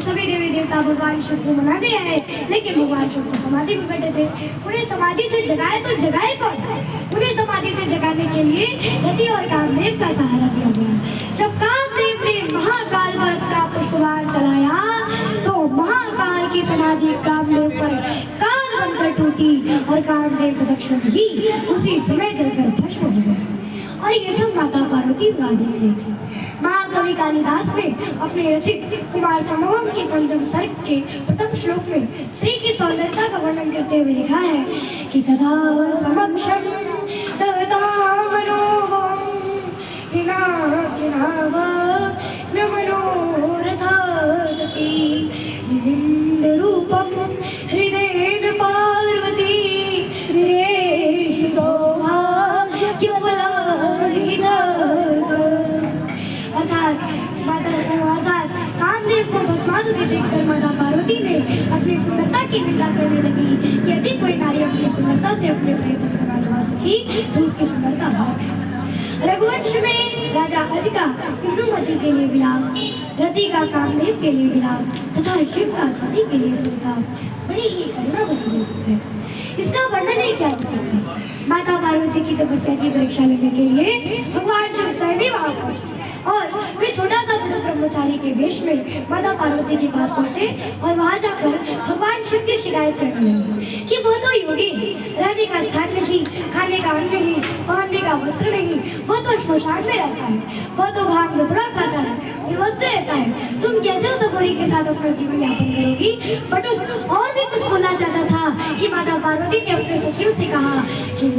सभी देवी देवता भगवान शिव को मनाने आए, लेकिन भगवान शिव तो समाधि में बैठे थे। उन्हें समाधि से जगाए तो जगाए कौन? उन्हें समाधि से जगाने के लिए रति और कामदेव का सहारा दिया गया। जब कामदेव ने महाकाल पर अपना पुष्पबाण चलाया तो महाकाल की समाधि कामदेव पर काल बनकर टूटी और कामदेव तत्क्षण ही उसी समय जलकर भस्म हो गए। और ये सब माता पार्वती राह देख रही थी। महाकवि कालिदास ने अपने रचित कुमार संभवम के पंचम सर्ग के प्रथम श्लोक में स्त्री की सौंदर्यता का वर्णन करते हुए लिखा है कि तथा समक्षम तथा मनोहम पिनाकिनाव न मनोरथा सती निविन्द रूपम हृदयेन पार्वती अर्थात कामदेव को भस्मासुर देखकर माता पार्वती ने अपनी सुंदरता की निंदा करने लगी कि यदि कोई नारी अपनी सुंदरता से अपने प्रियतम को ना लगा सकी तो उसकी सुंदरता बहुत है। रघुवंश में राजा अज का इंदुमती के लिए विलाप, रति का कामदेव के लिए विलाप तथा शिव का सती के लिए संताप बड़ी ही करुणा भरी है। इसका वर्णन ही क्या हो सकता है। माता पार्वती की तपस्या की परीक्षा लेने के लिए भगवान शिव स्वयं भी वहां पहुंचे और वे छोटा सा ब्रह्मचारी के वेश में माता पार्वती के पास पहुंचे और वहां जाकर भगवान शिव की शिकायत करने लगे कि वो तो योगी है, रहने का स्थान नहीं, खाने का अन्न नहीं, पहनने का वस्त्र नहीं, वो तो श्मशान में रहता है, वो तो भांग धतूरा खाता है, निर्वस्त्र रहता है। तुम कैसे उस अघोरी के साथ अपना जीवन यापन करोगी? बटुक और भी कुछ बोलना चाहता था कि माता पार्वती ने अपने सखियों से कहा कि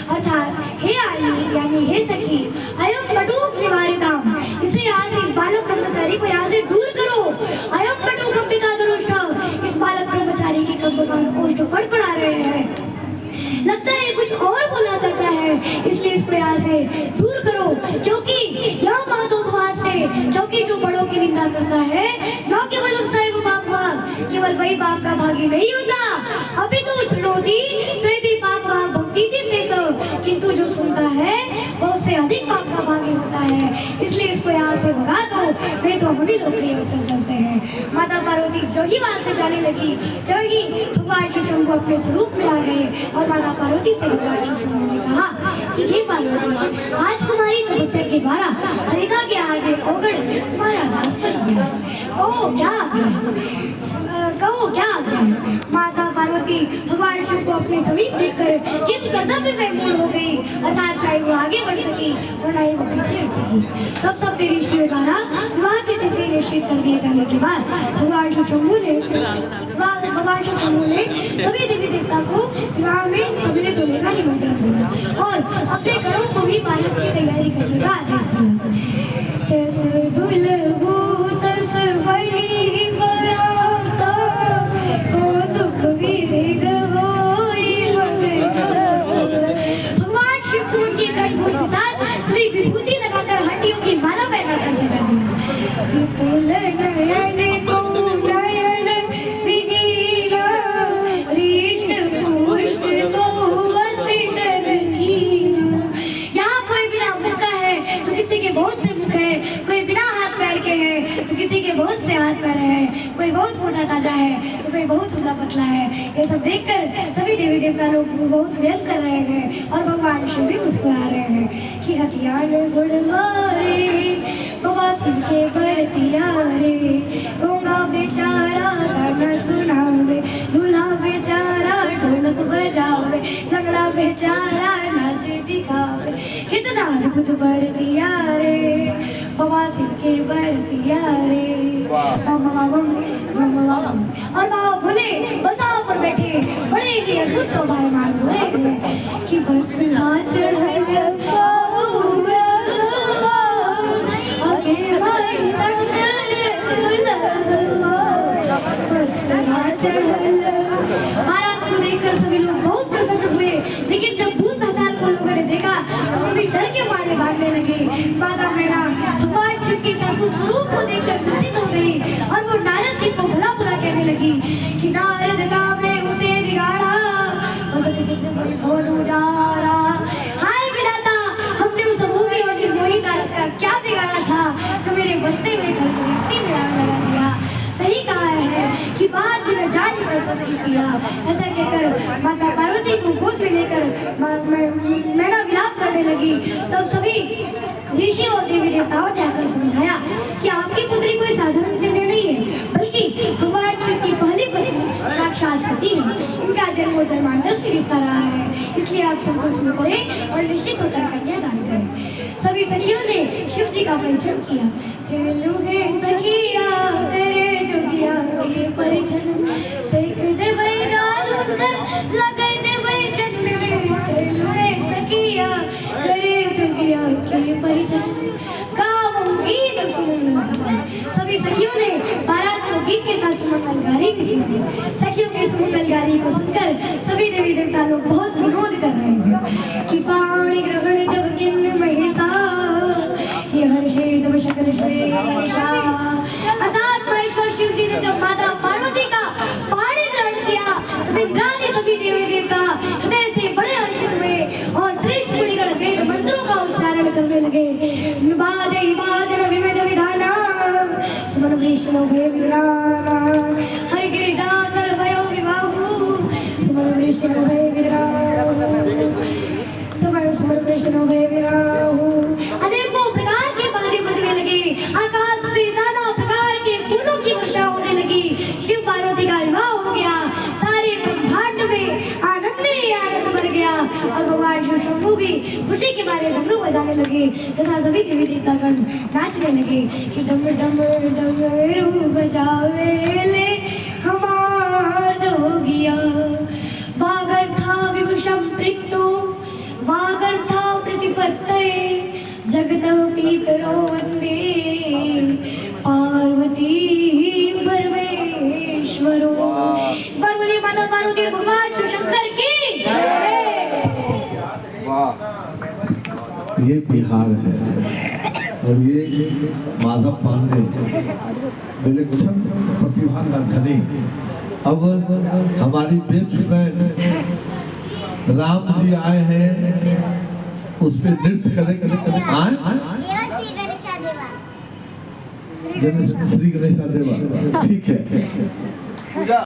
अर्थात हे आली यानी हे सखी, अयम बटूक निवारिताम, इसे यहाँ से इस बालक ब्रह्मचारी को यहाँ से दूर करो। अयम बटूक कंपिता दुरुष्ट, इस बालक ब्रह्मचारी के कंपमान ओष्ठ फड़फड़ा रहे हैं। लगता है कुछ और बोलना चाहता है, इसलिए इसको यहाँ से दूर करो, क्योंकि यह महतोपवास है, क्योंकि जो बड़ों की निंदा करता है न केवल उससे वो बाप भाग, केवल वही बाप का भागी नहीं होता, अभी तो सुनोती से भी पाप भाग भक्ति थी शेष, किंतु जो सुनता है वो उससे अधिक पाप का भागी होता है। इसलिए इसको यहाँ से भगा दो, नहीं तो हम भी लोग चल चलते हैं। माता पार्वती जो ही वहां से जाने लगी तो ही भगवान शिव को अपने स्वरूप में आ गए और माता पार्वती से भगवान शिव ने कहा कि हे पार्वती, आज तुम्हारी तपस्या के द्वारा हरिदा के आगे ओगड़ तुम्हारा नाश कर दिया। कहो क्या आ गया? माता पार्वती भगवान शिव को अपने समीप देखकर किन कर्तव्य में मूल हो गई, अर्थात ना ही वो आगे बढ़ सकी और ना ही वो पीछे हट सकी। तब सब ऋषियों द्वारा विवाह की तिथि निश्चित कर दिए जाने के बाद भगवान शिव शंभू ने सभी देवी देवता को विवाह में सम्मिलित होने का निमंत्रण दिया और अपने गणों को भी बालक की तैयारी करने का आदेश दिया। जैसे दुल्हू तस बनी बराता, को दुख विविध होई मन जाता। भगवान शिव को उनके कंठ के साथ श्री विभूति लगाकर हड्डियों की माला पहनाकर सजा दिया। विपुल नयन को नयन विहीना, हृष्ट पुष्ट तो वर्तित रखीना। यहाँ कोई बिना मुख का है तो किसी के बहुत से मुख है, कोई बिना हाथ पैर के है तो किसी के बहुत से हाथ पैर है, कोई बहुत मोटा ताजा है तो कोई बहुत टुकड़ा पतला है। ये सब देखकर सभी देवी देवता लोग बहुत व्यंग कर रहे हैं और भगवान शिव भी मुस्कुरा रहे हैं कि हथियार गुड़वारे बाबा सिंह के बरतियारे, गंगा बेचारा गाना सुनावे, दूल्हा बेचारा ढोलक बजावे, लंगड़ा बेचारा नाच दिखावे, कितना अद्भुत बरतियारे बाबा सिंह के बरतियारे। और बाबा बोले बसाओ पर बैठे बड़े ही अद्भुत शोभायमान हुए कि बस चढ़ल महाराज को देखकर सभी लोग बहुत प्रसन्न हुए, लेकिन जब भूत भताल को लोगों ने देखा तो सभी डर के मारे भागने लगे। माता मैना भगवान स्वरूप को देखकर मूर्छित हो गई और वो नारद जी को भला बुरा कहने लगी कि नारद का मैं उसे बिगाड़ा हो जारा। हाय विधाता, हमने उस अभूखे और निर्मोही नारद का क्या बिगाड़ा था जो मेरे बस्ते में घर को रिश्ते में आग लगा दिया। सही कहा है कि बात जो न जाने का सबकी किया। ऐसा कहकर माता पार्वती को गोद में लेकर मैना विलाप करने लगी। तब सभी ऋषि और देवी देवताओं ने आकर समझाया कि आपकी पुत्री कोई साधारण कन्या नहीं है, बल्कि भगवान शिव की पहली पत्नी साक्षात सती है। इनका जन्म जन्मांतर से रिश्ता रहा है, इसलिए आप संकोच न करें और निश्चित होकर कन्यादान करें। सभी सखियों ने शिव जी का परिचय किया। चलो है सखिया तेरे जोगिया के परिचय सेक दे बैराल उनकर लगे दे बैचन में। चलो है सखिया तेरे जोगिया के परिचय गाऊंगी तो सुनना। सभी सखियों ने बारात को गीत के साथ सुमंगल गारी भी सुनी। सखियों के सुमंगल गारी को सुनकर सभी देवी देवता लोग बहुत विनोद कर रहे हैं कि पाणी ग्रहण जब किन्न महिषा ये हर्षे तब शकल श्रेषा। अर्थात महेश्वर शिव जी ने जब माता पार्वती का पाणी ग्रहण किया तब इंद्रादि सभी देवी देवता हृदय से बड़े हर्षित हुए और श्रेष्ठ मुनिगण वेद मंत्रों का उच्चारण करने लगे। बाजै बाजन विविध विधाना सुमन वृष्णो भय विद्राना हरि गिरिजाकर भयो विवाहु सुमन वृष्णो भय विद्राना सुमन वृष्णो भय विवाहु। अनेकों प्रकार के बाजे बजने लगे, आकाश से नाना प्रकार के फूलों की वर्षा होने लगी। शिव पार्वती का विवाह हो गया, सारे ब्रह्मांड में आनंद ही आनंद भर गया और भगवान शिव शंभू भी खुशी के मारे डमरू बजाने लगे तथा सभी देवी देवतागण नाचने लगे कि डम डम डमरू बजावे ले हमार जोगिया। वागर था विभूषम प्रिक्तो वागर था प्रतिपत्तये जगत पीतरो वंदे पार्वती परमेश्वरो। बोलिए माता पार्वती भगवान शिव शंकर की। वाह, ये बिहार है और ये माधव पांडे विलक्षण प्रतिभा का धनी। अब हमारी बेस्ट फ्रेंड राम जी आए हैं, उस पे नृत्य करें श्री गणेशा देवा। ठीक है।